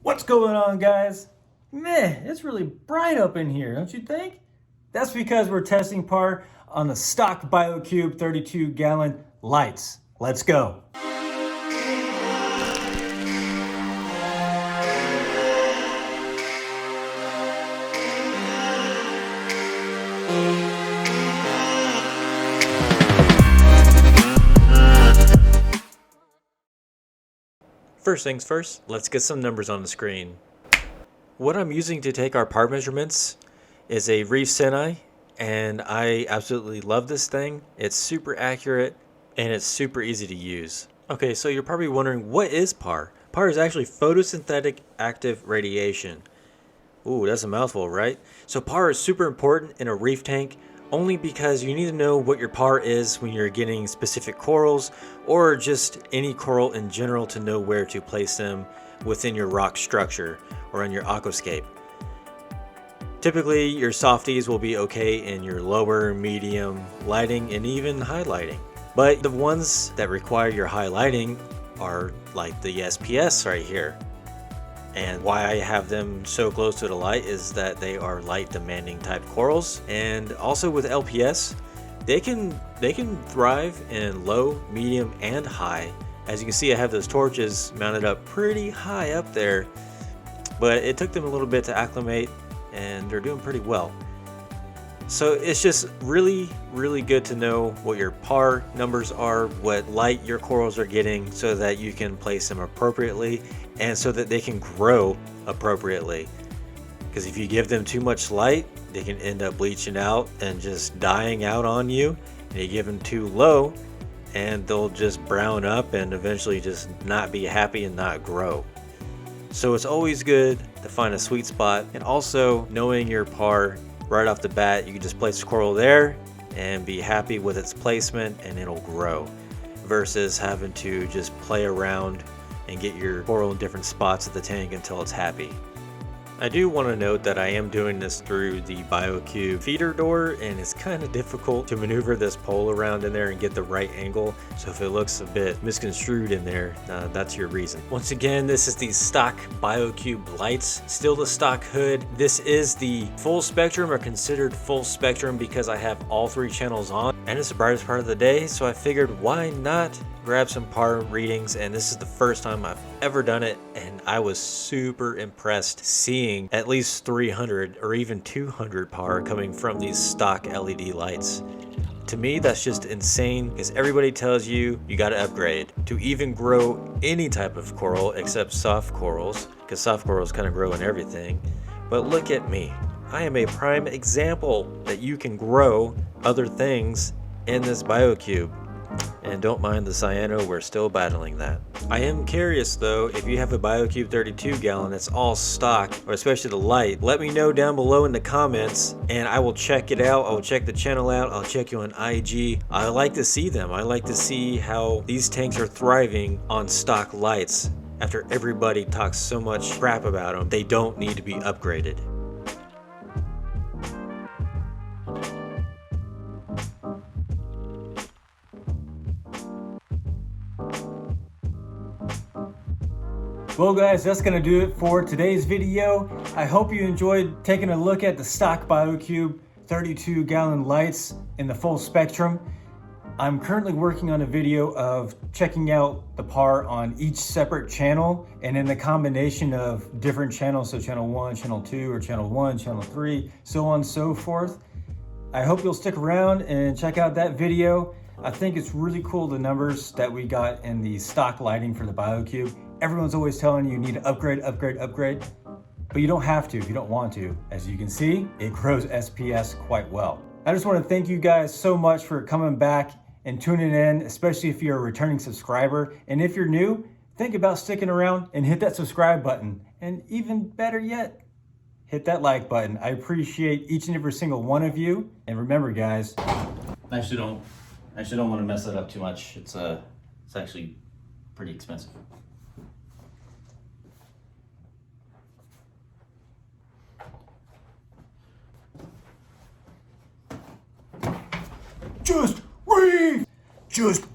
What's going on, guys? Man, it's really bright up in here, don't you think? That's because we're testing par on the stock BioCube 32-gallon lights. Let's go. First things first, let's get some numbers on the screen. What I'm using to take our par measurements is a Reef Seni, and I absolutely love this thing. It's super accurate and it's super easy to use. Okay, so you're probably wondering, what is par? Par is actually photosynthetic active radiation. Ooh, that's a mouthful, right? So par is super important in a reef tank only because you need to know what your par is when you're getting specific corals or just any coral in general to know where to place them within your rock structure or on your aquascape. Typically, your softies will be okay in your lower, medium lighting, and even high lighting. But the ones that require your high lighting are like the SPS right here. And why I have them so close to the light is that they are light demanding type corals. And also with LPS, they can thrive in low, medium, and high. As you can see, I have those torches mounted up pretty high up there, but it took them a little bit to acclimate and they're doing pretty well. So it's just really good to know what your par numbers are, what light your corals are getting, so that you can place them appropriately and so that they can grow appropriately. Because if you give them too much light, they can end up bleaching out and just dying out on you. And you give them too low and they'll just brown up and eventually just not be happy and not grow. So it's always good to find a sweet spot, and also knowing your par right off the bat, you can just place a coral there and be happy with its placement and it'll grow, versus having to just play around and get your coral in different spots of the tank until it's happy. I do want to note that I am doing this through the BioCube feeder door, and it's kind of difficult to maneuver this pole around in there and get the right angle. So if it looks a bit misconstrued in there, that's your reason. Once again, this is the stock BioCube lights, still the stock hood. This is the full spectrum, or considered full spectrum, because I have all three channels on, and it's the brightest part of the day. So I figured, why not grab some par readings? And this is the first time I've ever done it, and I was super impressed seeing at least 300 or even 200 par coming from these stock LED lights. To me, that's just insane, because everybody tells you you got to upgrade to even grow any type of coral except soft corals, because soft corals kind of grow in everything. But look at me, I am a prime example that you can grow other things in this BioCube. And don't mind the cyano, we're still battling that. I am curious though, if you have a BioCube 32-gallon that's all stock, or especially the light, let me know down below in the comments and I will check it out. I will check the channel out. I'll check you on IG. I like to see them. I like to see how these tanks are thriving on stock lights after everybody talks so much crap about them. They don't need to be upgraded. Well guys, that's going to do it for today's video. I hope you enjoyed taking a look at the stock BioCube 32-gallon lights in the full spectrum. I'm currently working on a video of checking out the par on each separate channel, and in the combination of different channels, so channel 1, channel 2, or channel 1, channel 3, so on and so forth. I hope you'll stick around and check out that video. I think it's really cool, the numbers that we got in the stock lighting for the BioCube. Everyone's always telling you need to upgrade, but you don't have to if you don't want to. As you can see, it grows SPS quite well. I just want to thank you guys so much for coming back and tuning in, especially if you're a returning subscriber. And if you're new, think about sticking around and hit that subscribe button. And even better yet, hit that like button. I appreciate each and every single one of you. And remember guys, I actually don't want to mess that up too much. It's actually pretty expensive. Just reef! Just